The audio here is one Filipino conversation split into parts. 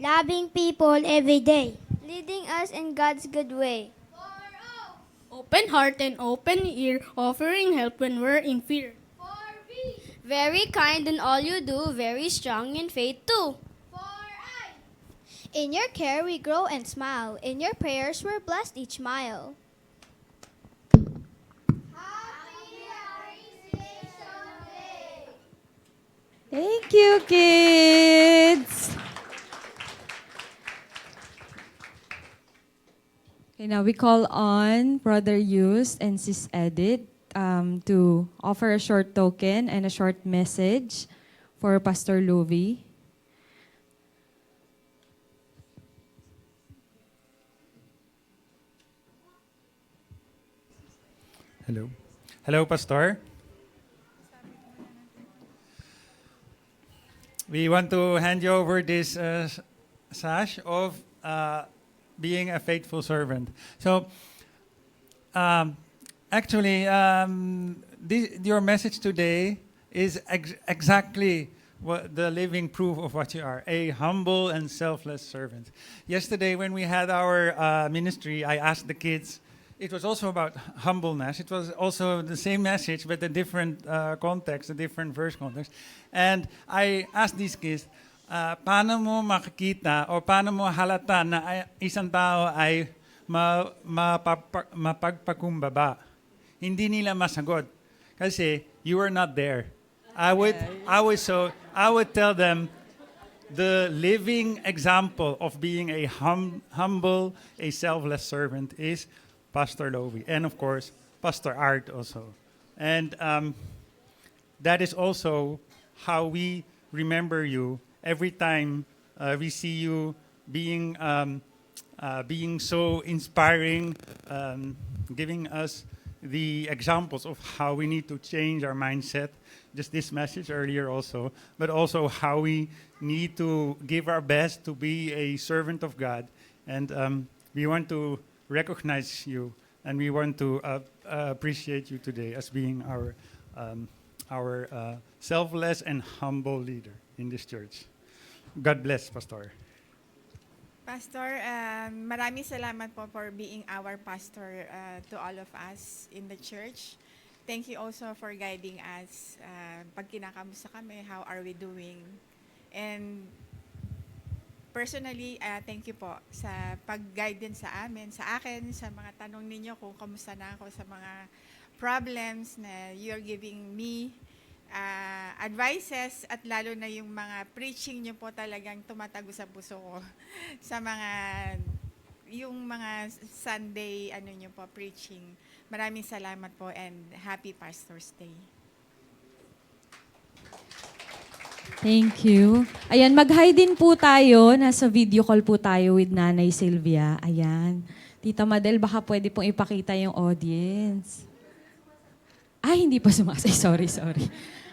loving people every day, leading us in God's good way. Open heart and open ear, offering help when we're in fear. Very kind in all you do, very strong in faith too. In your care we grow and smile, in your prayers we're blessed each mile. Thank you, kids! Okay, now we call on Brother Yus and Sis Edith to offer a short token and a short message for Pastor Lovie. Hello. Hello, Pastor. We want to hand you over this sash of being a faithful servant. So, actually, your message today is exactly the living proof of what you are, a humble and selfless servant. Yesterday, when we had our ministry, I asked the kids, it was also about humbleness. It was also the same message, but a different context, a different verse context. And I asked these kids, paano mo makikita o paano mo halata na isang tao ay mapagpakumbaba? Hindi nila masagot kasi you were not there. I would tell them the living example of being a humble, a selfless servant is Pastor Lovie, and of course, Pastor Art also. And that is also how we remember you every time we see you being so inspiring, giving us the examples of how we need to change our mindset. Just this message earlier also, but also how we need to give our best to be a servant of God. And we want to recognize you, and we want to appreciate you today as being our selfless and humble leader in this church. God bless, Pastor. Pastor, maraming salamat po for being our pastor to all of us in the church. Thank you also for guiding us. Pag kinakamusta kami, how are we doing? And personally, thank you po sa pag-guide din sa amin, sa akin, sa mga tanong ninyo kung kamusta na ako sa mga problems na you're giving me advices, at lalo na yung mga preaching nyo po talagang tumatago sa puso ko sa yung mga Sunday nyo po preaching. Maraming salamat po and happy Pastor's Day. Thank you. Ayan, mag-hi din po tayo. Nasa video call po tayo with Nanay Sylvia. Ayan. Tita Madel, baka pwede pong ipakita yung audience. Ay, hindi pa sumasay. Sorry.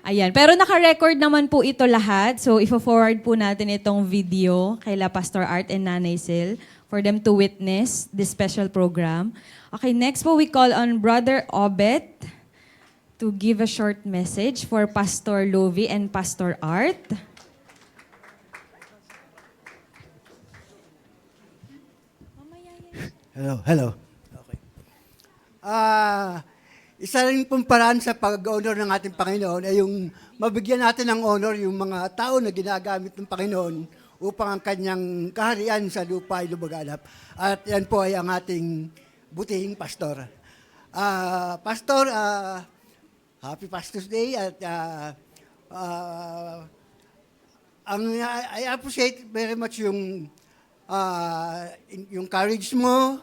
Ayan. Pero naka-record naman po ito lahat. So, ifo-forward po natin itong video kaila Pastor Art and Nanay Sil for them to witness this special program. Okay, next po we call on Brother Obet to give a short message for Pastor Lovie and Pastor Art. Hello. Okay. Isa rin pong paraan sa pag-honor ng ating Panginoon ay yung mabigyan natin ng honor yung mga tao na ginagamit ng Panginoon upang ang kanyang kaharian sa lupa ay lumaganap. At yan po ay ang ating butihing pastor. Pastor, Happy Pastor's Day at I appreciate very much yung courage mo,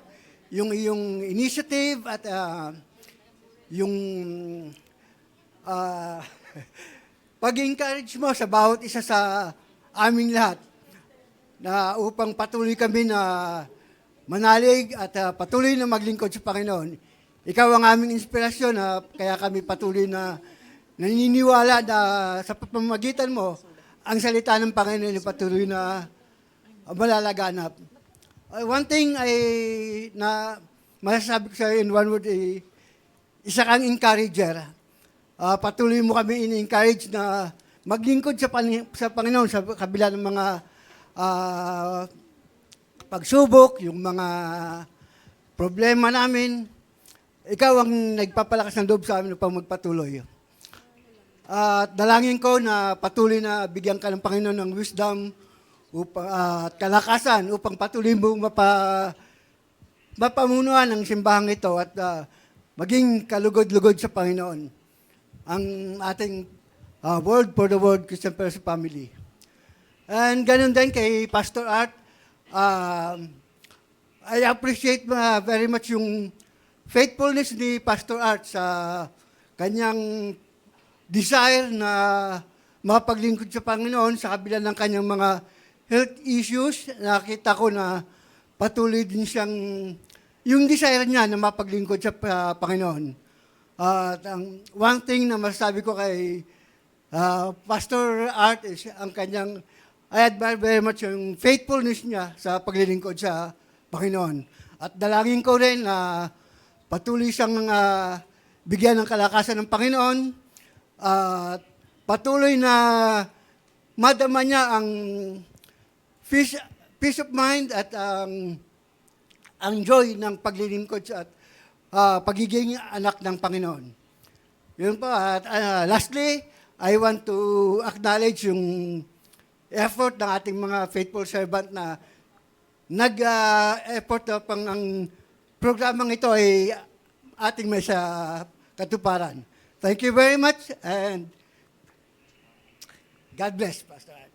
yung iyong initiative at yung pag-encourage mo sa bawat isa sa aming lahat na upang patuloy kami na manalig at patuloy na maglingkod sa Panginoon. Ikaw ang aming inspirasyon, kaya kami patuloy na naniniwala na sa pamamagitan mo, ang salita ng Panginoon ay patuloy na malalaganap. One thing na masasabi ko sa iyo in one word ay isa kang encourager. Patuloy mo kami in-encourage na maglingkod sa Panginoon sa kabila ng mga ah, pagsubok, yung mga problema namin, ikaw ang nagpapalakas ng loob sa amin upang magpatuloy. At dalangin ko na patuloy na bigyan ka ng Panginoon ng wisdom at kalakasan upang patuloy mo mapamunuan ang simbahang ito at maging kalugod-lugod sa Panginoon ang ating Word for the World Christian Fellowship Family. And ganun din kay Pastor Art, I appreciate very much yung faithfulness ni Pastor Art sa kanyang desire na mapaglingkod sa Panginoon sa kabila ng kanyang mga health issues. Nakita ko na patuloy din siyang, yung desire niya na mapaglingkod sa Panginoon. At ang one thing na masasabi ko kay Pastor Art is ang kanyang, I admire very much yung faithfulness niya sa paglilingkod sa Panginoon. At dalangin ko rin na patuloy siyang bigyan ng kalakasan ng Panginoon at patuloy na madama niya ang peace of mind at ang joy ng paglilingkod at pagiging anak ng Panginoon. Yun po. At lastly, I want to acknowledge yung effort ng ating mga faithful servant na nag-effort pang ang programang ito ay ating may sa katuparan. Thank you very much and God bless, Pastor Art.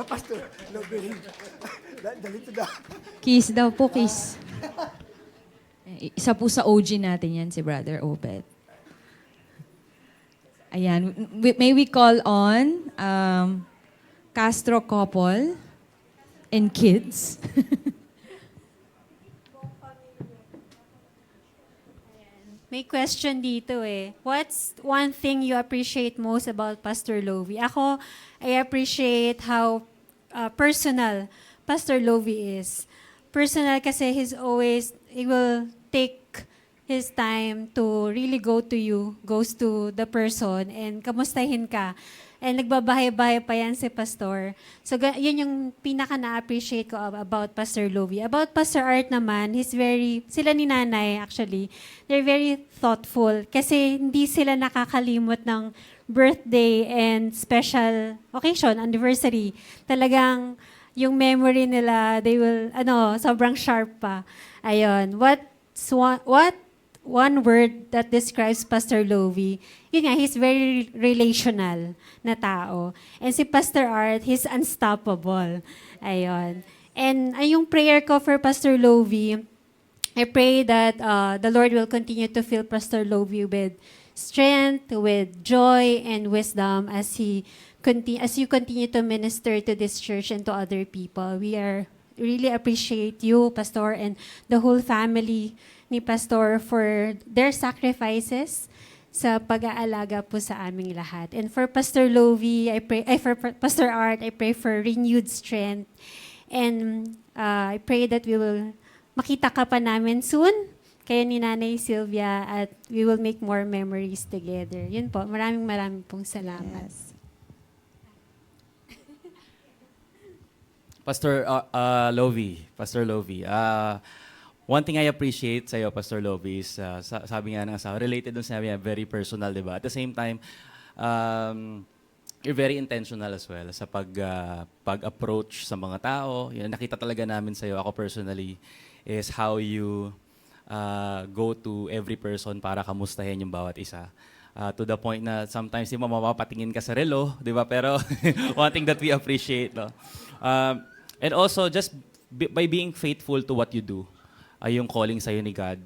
Pastor, dalito daw. Kiss daw po, kiss. Isa po sa OG natin yan, si Brother Obed. Ayan. May we call on Castro couple and kids. May question dito eh. What's one thing you appreciate most about Pastor Lovie? Ako, I appreciate how personal Pastor Lovie is. Personal kasi he will take his time to really go to you, goes to the person, and kamustahin ka. And nagbabahay-bahay pa yan si Pastor. So, yun yung pinaka na-appreciate ko about Pastor Lovie. About Pastor Art naman, sila ni Nanay actually, they're very thoughtful. Kasi hindi sila nakakalimot ng birthday and special occasion, anniversary. Talagang yung memory nila, sobrang sharp pa. Ayun. What one word that describes Pastor Lovie, yun nga, he's very relational na tao. And si Pastor Art, he's unstoppable. Ayun. And yung prayer ko for Pastor Lovie, I pray that the Lord will continue to fill Pastor Lovie with strength, with joy, and wisdom as you continue to minister to this church and to other people. We really appreciate you, Pastor, and the whole family ni Pastor for their sacrifices sa pag-aalaga po sa aming lahat. And for Pastor Lovie, for Pastor Art, I pray for renewed strength. And I pray that we will makita ka pa namin soon, kayo ni Nanay Sylvia, at we will make more memories together. Yun po, maraming pong salamat. Yes. Pastor Lovie, one thing I appreciate sa'yo, Pastor Lovie, is sabi nga ng asawa, related dun sabi niya, very personal, di ba? At the same time, you're very intentional as well sa pag-approach sa mga tao. Yun, nakita talaga namin sa'yo, ako personally, is how you go to every person para kamustahin yung bawat isa. To the point na sometimes di mo mapapatingin ka sa relo, di ba? Pero one thing that we appreciate, no? And also, just by being faithful to what you do, ay yung calling sa'yo ni God.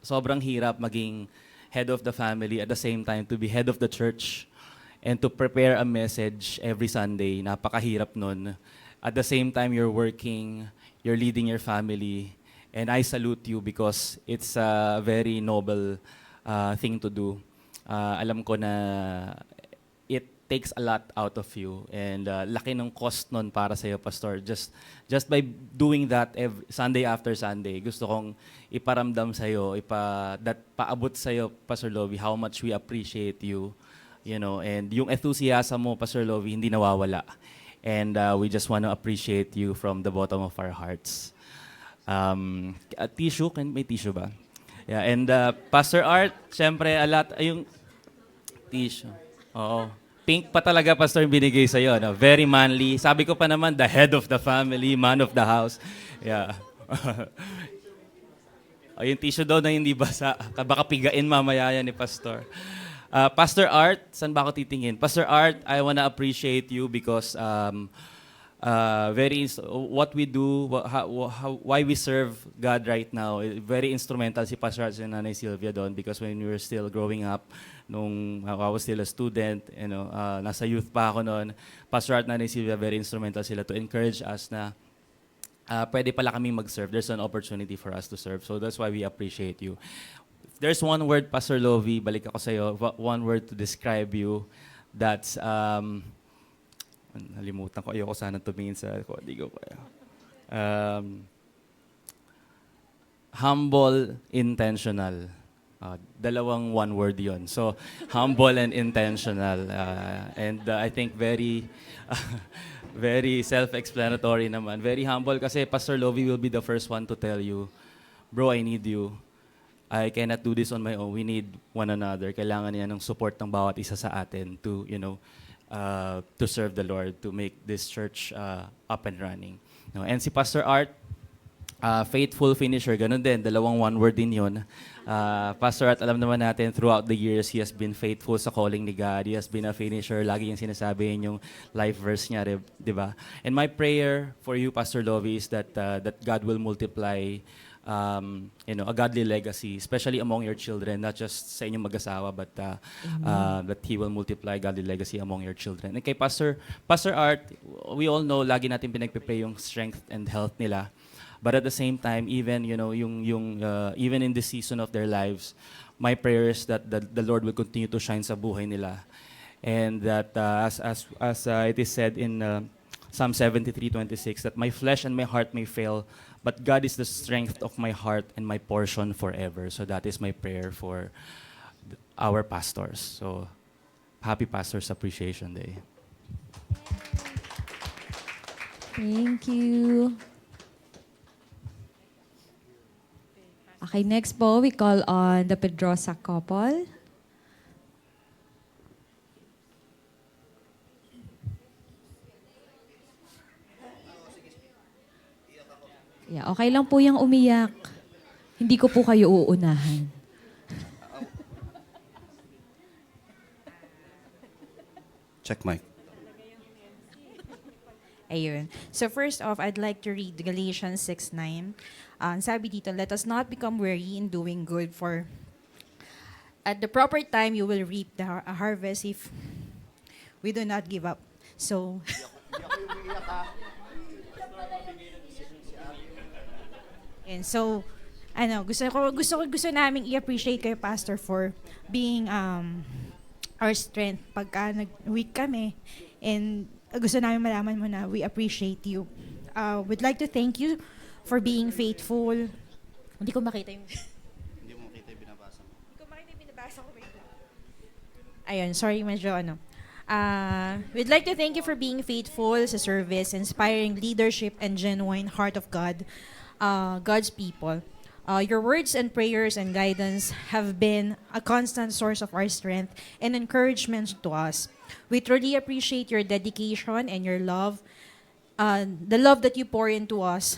Sobrang hirap maging head of the family, at the same time to be head of the church and to prepare a message every Sunday. Napakahirap nun. At the same time, you're working, you're leading your family, and I salute you because it's a very noble thing to do. Alam ko na it takes a lot out of you, and laki ng cost nun para sa'yo, Pastor. Just by doing that Sunday after Sunday, gusto kong iparamdam sa'yo, paabot sa'yo, Pastor Lovie, how much we appreciate you and yung enthusiasm mo, Pastor Lovie, hindi nawawala. And we just want to appreciate you from the bottom of our hearts. Tissue, may tissue ba? Yeah, and Pastor Art, syempre, yung tissue. Oo. Pink pa talaga, Pastor, yung binigay sa'yo. No? Very manly. Sabi ko pa naman, the head of the family, man of the house. Yeah. Yung tissue daw na hindi basa. Baka pigain mamaya yan ni Pastor. Pastor Art, saan ba ako titingin? Pastor Art, I wanna appreciate you because what we do, why we serve God right now, very instrumental si Pastor Art and Nanay Sylvia doon because when we were still growing up, nung I was still a student, nasa youth pa ako noon, Pastor Art, Nanay Sylvia, very instrumental sila to encourage us na pwede pala kami mag-serve. There's an opportunity for us to serve. So that's why we appreciate you. If there's one word, Pastor Lovie, balik ako sa'yo, one word to describe you, that's, nalimutan ko, ayoko sana tumingin sa kodigo ko. Humble, intentional. Dalawang one word yon. So, humble and intentional. And I think very very self-explanatory naman. Very humble kasi Pastor Lovie will be the first one to tell you, bro, I need you. I cannot do this on my own. We need one another. Kailangan niya ng support ng bawat isa sa atin to, to serve the Lord, to make this church up and running. And si Pastor Art, faithful finisher, ganun din, dalawang one word din yun. Pastor Art, alam naman natin, throughout the years, he has been faithful sa calling ni God. He has been a finisher. Lagi yung sinasabi yung life verse niya, di ba? And my prayer for you, Pastor Lovie, is that God will multiply a godly legacy, especially among your children, not just sa inyong mag-asawa, but that He will multiply godly legacy among your children. And kay Pastor Art, we all know, lagi natin pinagpipray yung strength and health nila. But at the same time, even even in this season of their lives, my prayer is that the Lord will continue to shine sa buhay nila, and that as it is said in Psalm 73:26, that my flesh and my heart may fail, but God is the strength of my heart and my portion forever. So that is my prayer for our pastors. So happy Pastors Appreciation Day. Thank you. Okay, next po, we call on the Pedrosa couple. Yeah, okay lang po yung umiyak. Hindi ko po kayo uunahan. Check mic. Ayun. So first off, I'd like to read Galatians 6:9. Sabi dito, let us not become weary in doing good, for at the proper time you will reap the harvest if we do not give up. So, and so, gusto namin i-appreciate kayo, Pastor, for being our strength pagka nag-weak kami. And gusto namin malaman mo na we appreciate you. We'd like to thank you for being faithful. Hindi ko makita yung... Hindi mo makita yung binabasa mo. Hindi ko makita yung binabasa ko. Ayun, sorry, medyo we'd like to thank you for being faithful sa service, inspiring leadership, and genuine heart of God, God's people. Your words and prayers and guidance have been a constant source of our strength and encouragement to us. We truly appreciate your dedication and your love, the love that you pour into us,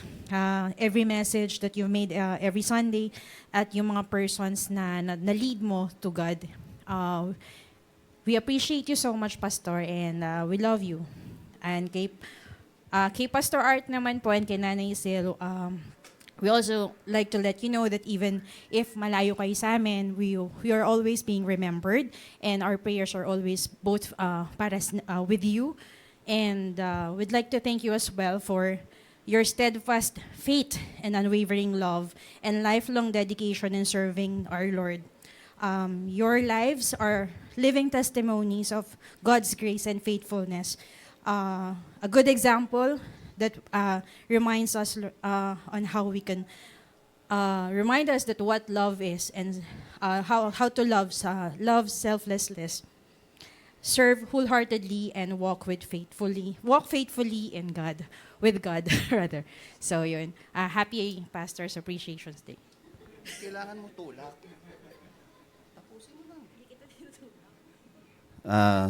every message that you've made every Sunday, at yung mga persons na lead mo to God. We appreciate you so much, Pastor, and we love you. And kay Pastor Art naman po and kay Nanay Sil, we also like to let you know that even if malayo kayo sa amin, we are always being remembered, and our prayers are always both with you. And we'd like to thank you as well for your steadfast faith and unwavering love and lifelong dedication in serving our Lord. Your lives are living testimonies of God's grace and faithfulness. A good example that reminds us on how we can remind us that what love is, and how to love selflessness. serve wholeheartedly, and walk faithfully in God, with God rather. So yun, happy Pastors Appreciation Day. Kailangan mo tulak.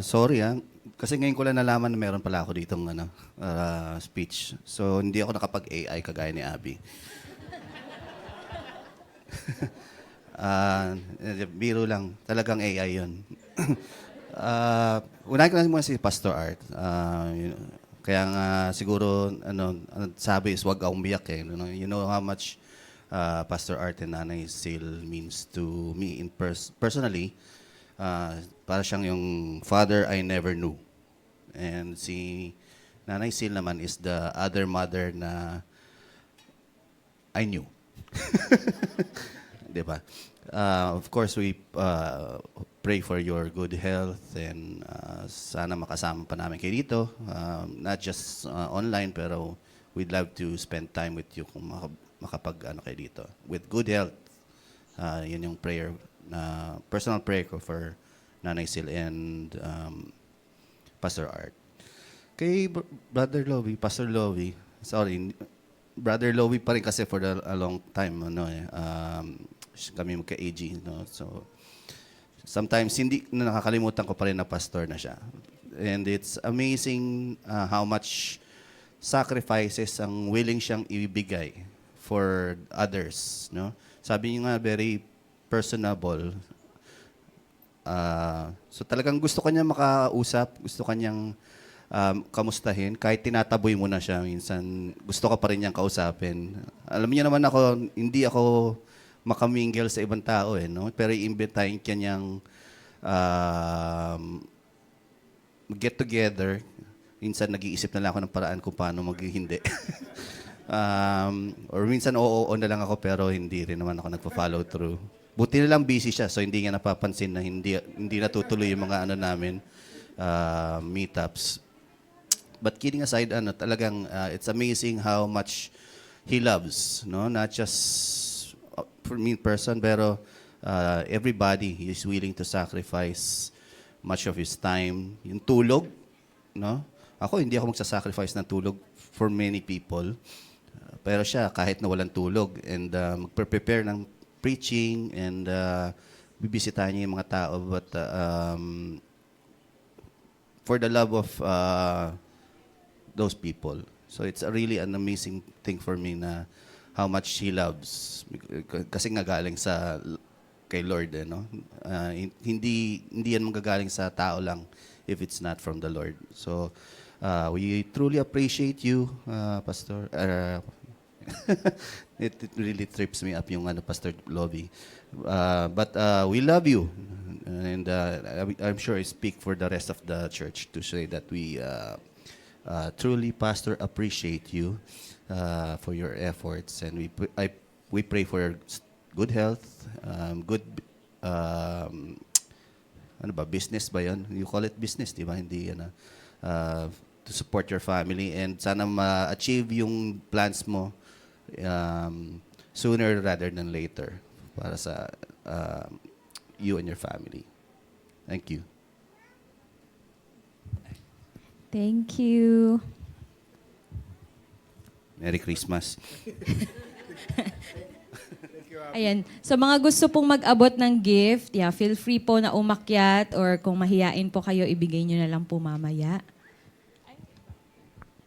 Sorry kasi ngayon ko lang nalaman na meron pala ako ditong speech. So hindi ako nakapag-AI kagaya ni Abby. Biro lang, talagang AI yun. Unahin ko na muna si Pastor Art. Kaya nga siguro sabi is wag akong biyak eh. You know how much Pastor Art and Nanay Sil means to me personally. Para siyang yung father I never knew. And si Nanay Sil naman is the other mother na I knew. Diba? Of course, we pray for your good health and sana makasama pa namin kayo dito. Not just online, pero we'd love to spend time with you kung makapag kayo dito. With good health, yun yung prayer, personal prayer ko for Nanay Sil and Pastor Art. Kay Brother Lovie, Pastor Lovie, sorry, Brother Lovie pa rin kasi for a long time, kami magka-AG, so sometimes hindi nakakalimutan ko pa rin na pastor na siya. And it's amazing how much sacrifices ang willing siyang ibigay for others, no? Sabi niya nga, very personable. So talagang gusto kanya makausap, gusto kanyang kamustahin, kahit tinataboy mo na siya minsan, gusto ka pa rin niyang kausapin. Alam niyo naman ako, hindi ako makamingle sa ibang tao no? Pero i-imbitahin ka niyang get together. Minsan nag-iisip na lang ako ng paraan kung paano hindi. Or minsan oo na lang ako pero hindi rin naman ako nagpa-follow through. Buti na lang busy siya so hindi nga napapansin na hindi natutuloy yung mga namin meetups. But kidding aside, talagang it's amazing how much he loves, no? Not just for me person, pero everybody is willing to sacrifice much of his time. Yung tulog, no? Ako, hindi ako magsasacrifice ng tulog for many people. Pero siya, kahit na walang tulog, and magpe-prepare ng preaching, and bibisitahin niya yung mga tao, but for the love of those people. So it's really an amazing thing for me na how much he loves. Kasi nga galing kay Lord, no? Hindi yan magagaling sa tao lang if it's not from the Lord. So we truly appreciate you, Pastor. It really trips me up yung Pastor Lovie. But we love you. And I'm sure I speak for the rest of the church to say that we truly, Pastor, appreciate you for your efforts. And we pray for your good health, good business ba yun? You call it business, di ba? Hindi to support your family and sana ma-achieve yung plans mo sooner rather than later para sa you and your family. Thank you. Thank you. Merry Christmas. Ayan. So mga gusto pong mag-abot ng gift, feel free po na umakyat or kung mahiyain po kayo, ibigay nyo na lang po mamaya.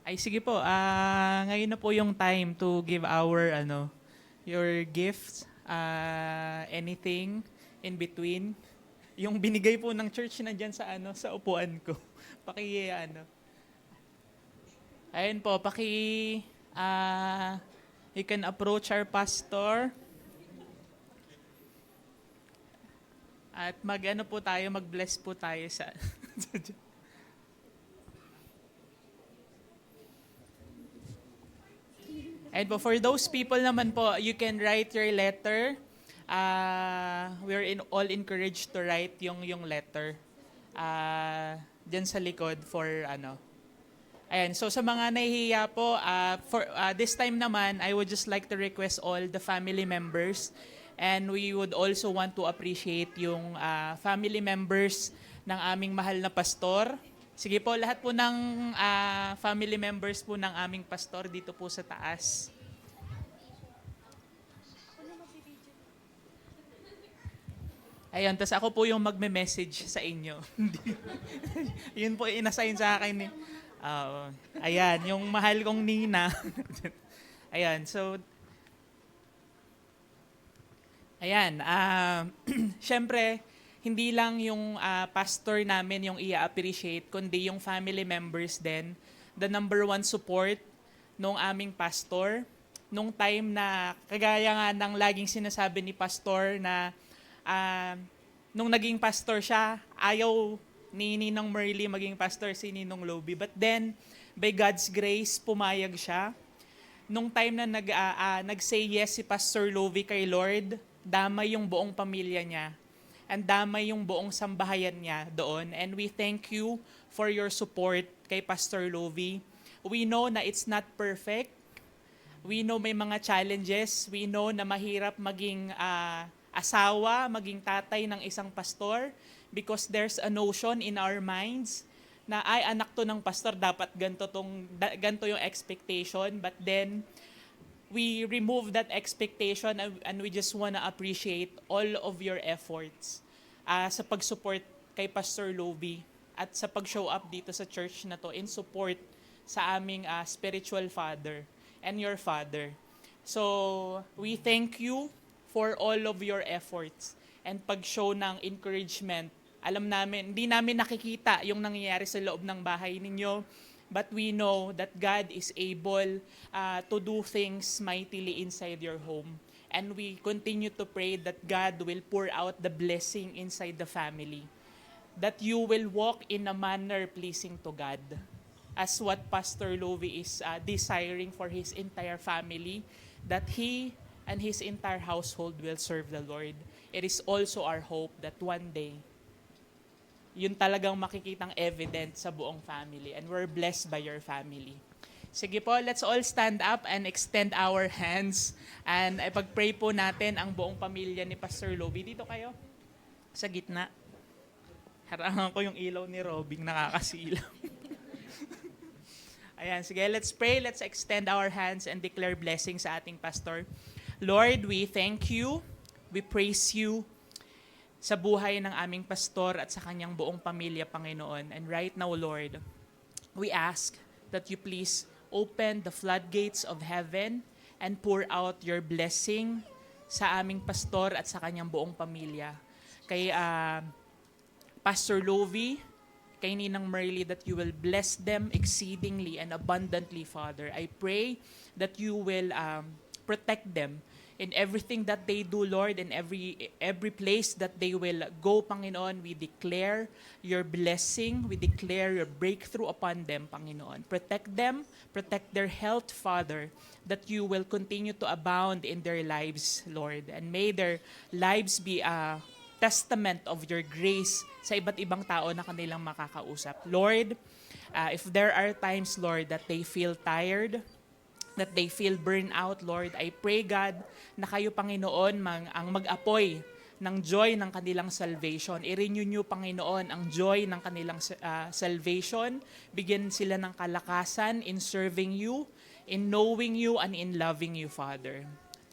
Ay sige po, ngayon na po yung time to give our your gifts, anything in between. Yung binigay po ng church na diyan sa upuan ko. Ayun po, you can approach our pastor. At mag-bless po tayo sa And for those people naman po, you can write your letter. We're all encouraged to write yung letter. Diyan sa likod for Ayan, so sa mga nahihiya po, for this time naman, I would just like to request all the family members, and we would also want to appreciate yung family members ng aming mahal na pastor. Sige po, lahat po ng family members po ng aming pastor dito po sa taas. Ayun, tas ako po yung magme-message sa inyo. Yun po inassign sa akin. Ayan, yung mahal kong Nina. Ayan, so, ayan, syempre, hindi lang yung pastor namin yung i-appreciate, kundi yung family members din. The number one support nung aming pastor. Nung time na, kagaya nga ng laging sinasabi ni pastor na nung naging pastor siya, ayaw ni Ninong Merly maging pastor si Ninong Lovie. But then, by God's grace, pumayag siya. Nung time na nag-say yes si Pastor Lovie kay Lord, damay yung buong pamilya niya. And damay yung buong sambahayan niya doon. And we thank you for your support kay Pastor Lovie. We know na it's not perfect. We know may mga challenges. We know na mahirap maging asawa, maging tatay ng isang pastor because there's a notion in our minds na ay anak to ng pastor, dapat ganito yung expectation. But then, we remove that expectation and we just wanna appreciate all of your efforts sa pag-support kay Pastor Lovie at sa pag-show up dito sa church na to in support sa aming spiritual father and your father. So, we thank you for all of your efforts and pag-show ng encouragement. Alam namin, hindi namin nakikita yung nangyayari sa loob ng bahay ninyo, but we know that God is able to do things mightily inside your home. And we continue to pray that God will pour out the blessing inside the family, that you will walk in a manner pleasing to God, as what Pastor Lovie is desiring for his entire family, that he and his entire household will serve the Lord. It is also our hope that one day, yun talagang makikitang evident sa buong family. And we're blessed by your family. Sige po, let's all stand up and extend our hands. And ipag-pray po natin ang buong pamilya ni Pastor Lovie. Dito kayo, sa gitna. Harangan ko yung ilaw ni Robing, nakakasilaw. Ayan, sige, let's pray. Let's extend our hands and declare blessing sa ating pastor. Lord, we thank you, we praise you sa buhay ng aming pastor at sa kanyang buong pamilya, Panginoon. And right now, Lord, we ask that you please open the floodgates of heaven and pour out your blessing sa aming pastor at sa kanyang buong pamilya. Kay Pastor Lovie, kay Ninang Merly, that you will bless them exceedingly and abundantly, Father. I pray that you will protect them in everything that they do, Lord, in every place that they will go, Panginoon. We declare your blessing. We declare your breakthrough upon them, Panginoon. Protect them, protect their health, Father, that you will continue to abound in their lives, Lord. And may their lives be a testament of your grace sa iba't ibang tao na kanilang makakausap. Lord, if there are times, Lord, that they feel tired, that they feel burned out, Lord, I pray, God, na kayo, Panginoon, ang mag-apoy ng joy ng kanilang salvation. I-renew niyo, Panginoon, ang joy ng kanilang salvation. Bigyan sila ng kalakasan in serving you, in knowing you, and in loving you, Father.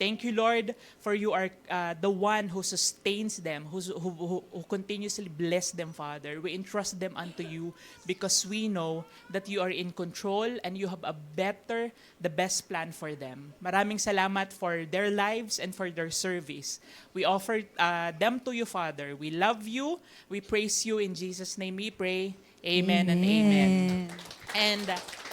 Thank you, Lord, for you are the one who sustains them, who continuously bless them, Father. We entrust them unto you because we know that you are in control and you have the best plan for them. Maraming salamat for their lives and for their service. We offer them to you, Father. We love you. We praise you. In Jesus' name we pray. Amen and amen. And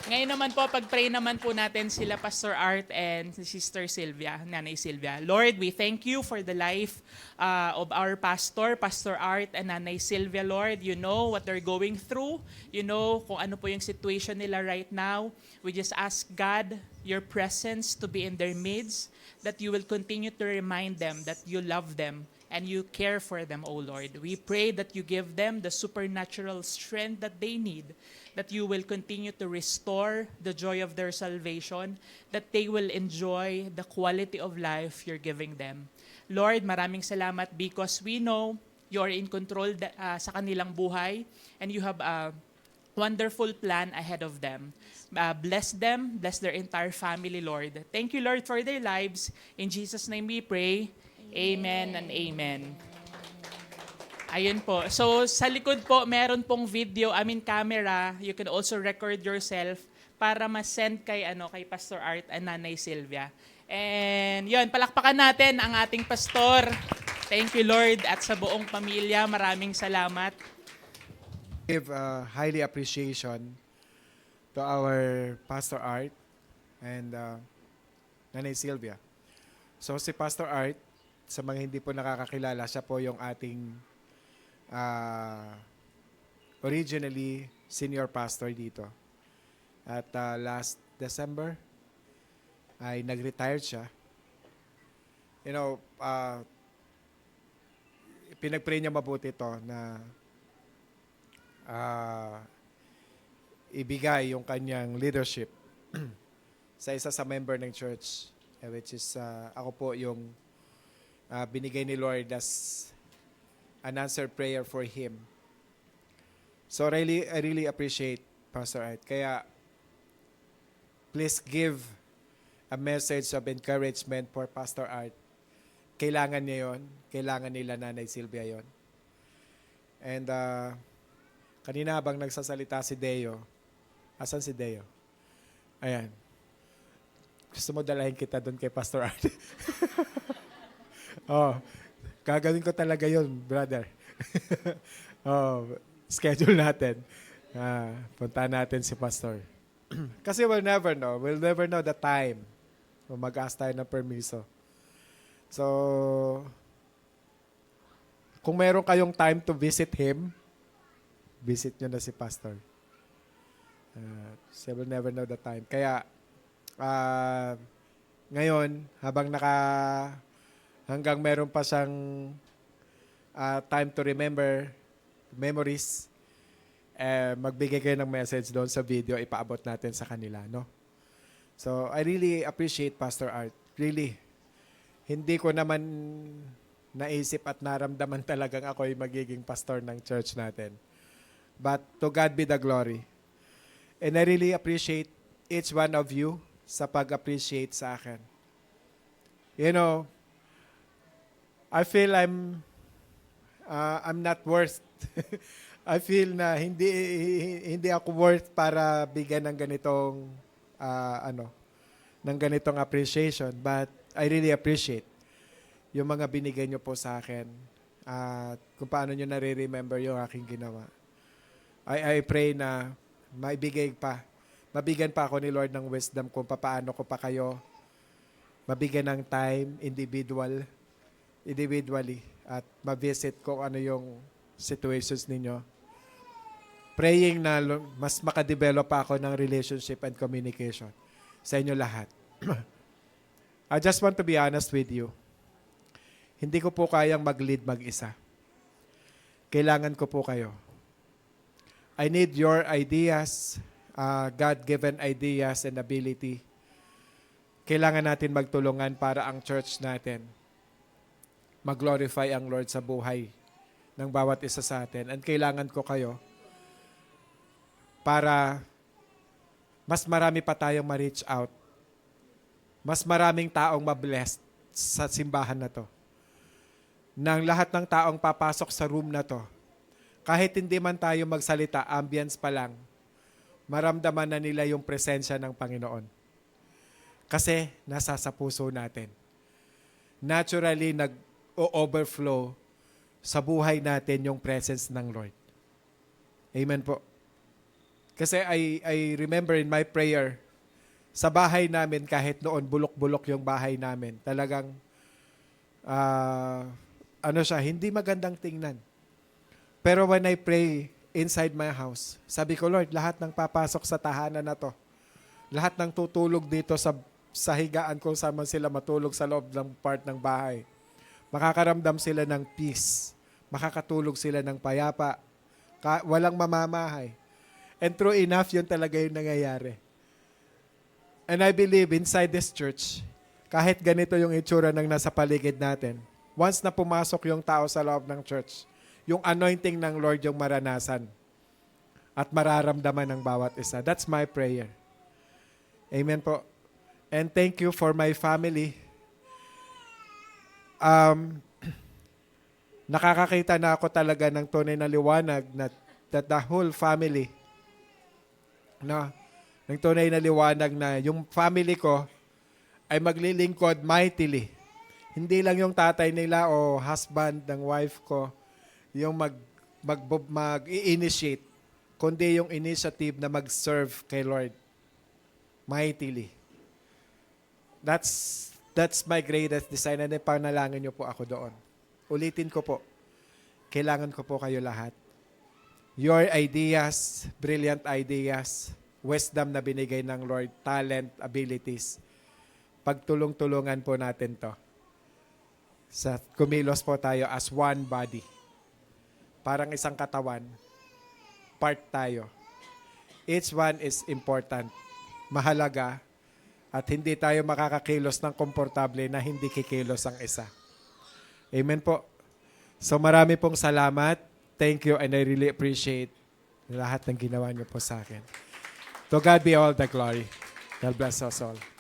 ngayon naman po, pag-pray naman po natin sila Pastor Art and Sister Sylvia, Nanay Sylvia. Lord, we thank you for the life of our pastor, Pastor Art and Nanay Sylvia, Lord. You know what they're going through. You know kung ano po yung situation nila right now. We just ask God, your presence to be in their midst, that you will continue to remind them that you love them and you care for them, O Lord. We pray that you give them the supernatural strength that they need, that you will continue to restore the joy of their salvation, that they will enjoy the quality of life you're giving them. Lord, maraming salamat because we know you're in control sa kanilang buhay, and you have a wonderful plan ahead of them. Bless them, bless their entire family, Lord. Thank you, Lord, for their lives. In Jesus' name we pray. Amen and amen. Ayun po. So sa likod po, meron pong video, camera. You can also record yourself para ma-send kay Pastor Art and Nanay Sylvia. And yun, palakpakan natin ang ating pastor. Thank you, Lord, at sa buong pamilya, maraming salamat. Give highly appreciation to our Pastor Art and Nanay Sylvia. So si Pastor Art, sa mga hindi po nakakakilala, siya po yung ating originally senior pastor dito. At last December, ay nag-retired siya. You know, pinag-pray niya mabuti ito na ibigay yung kanyang leadership sa isa sa member ng church, which is ako po yung binigay ni Lord as an answered prayer for him. So I really appreciate Pastor Art. Kaya please give a message of encouragement for Pastor Art. Kailangan niya yun. Kailangan nila Nanay Sylvia yun. And kanina habang nagsasalita si Deo, asan si Deo? Ayan. Gusto mo dalahin kita doon kay Pastor Art? Oh, gagawin ko talaga yun, brother. Schedule natin. Punta natin si Pastor. Kasi we'll never know. We'll never know the time. Mag-ask tayo ng permiso. So, kung meron kayong time to visit him, visit nyo na si Pastor. So we'll never know the time. Kaya, ngayon, hanggang meron pa siyang time to remember memories, magbigay kayo ng message doon sa video, ipaabot natin sa kanila, no? So, I really appreciate Pastor Art. Really. Hindi ko naman naisip at naramdaman talagang ako ay magiging pastor ng church natin. But to God be the glory. And I really appreciate each one of you sa pag-appreciate sa akin. You know, I feel I'm not worth. I feel na hindi ako worth para bigyan ng ganitong ng ganitong appreciation, but I really appreciate yung mga binigay nyo po sa akin at kung paano nyo nare-remember yung aking ginawa. I pray na mabigyan pa ako ni Lord ng wisdom kung paano ko pa kayo mabigyan ng time individually at ma-visit kung ano yung situations ninyo. Praying na mas makadevelop pa ako ng relationship and communication sa inyo lahat. I just want to be honest with you. Hindi ko po kayang mag-lead mag-isa. Kailangan ko po kayo. I need your ideas, God-given ideas and ability. Kailangan natin magtulungan para ang church natin mag-glorify ang Lord sa buhay ng bawat isa sa atin. And kailangan ko kayo para mas marami pa tayong ma-reach out. Mas maraming taong ma-blessed sa simbahan na to. Nang lahat ng taong papasok sa room na to, kahit hindi man tayo magsalita, ambience pa lang, maramdaman na nila yung presensya ng Panginoon. Kasi nasa sa puso natin. Naturally, nag-overflow sa buhay natin yung presence ng Lord. Amen po. Kasi I remember in my prayer, sa bahay namin, kahit noon bulok-bulok yung bahay namin, talagang hindi magandang tingnan. Pero when I pray inside my house, sabi ko, Lord, lahat ng papasok sa tahanan na to, lahat ng tutulog dito sa higaan kung saan man sila matulog sa loob ng part ng bahay, makakaramdam sila ng peace, makakatulog sila ng payapa, walang mamamahay. And true enough, yun talaga yung nangyayari. And I believe inside this church, kahit ganito yung itsura ng nasa paligid natin, once na pumasok yung tao sa loob ng church, yung anointing ng Lord yung maranasan at mararamdaman ng bawat isa. That's my prayer. Amen po. And thank you for my family. Nakakakita na ako talaga ng tunay na liwanag na that the whole family, no, ng tunay na liwanag na yung family ko ay maglilingkod mightily. Hindi lang yung tatay nila o husband ng wife ko yung mag-i-initiate, kundi yung initiative na mag-serve kay Lord mightily. That's my greatest desire, and panalangin niyo po ako doon. Ulitin ko po, kailangan ko po kayo lahat. Your ideas, brilliant ideas, wisdom na binigay ng Lord, talent, abilities, pagtulong-tulungan po natin to. Sa kumilos po tayo as one body. Parang isang katawan, part tayo. Each one is important, mahalaga, at hindi tayo makakakilos ng komportable na hindi kikilos ang isa. Amen po. So marami pong salamat. Thank you, and I really appreciate lahat ng ginawa niyo po sa akin. To God be all the glory. God bless us all.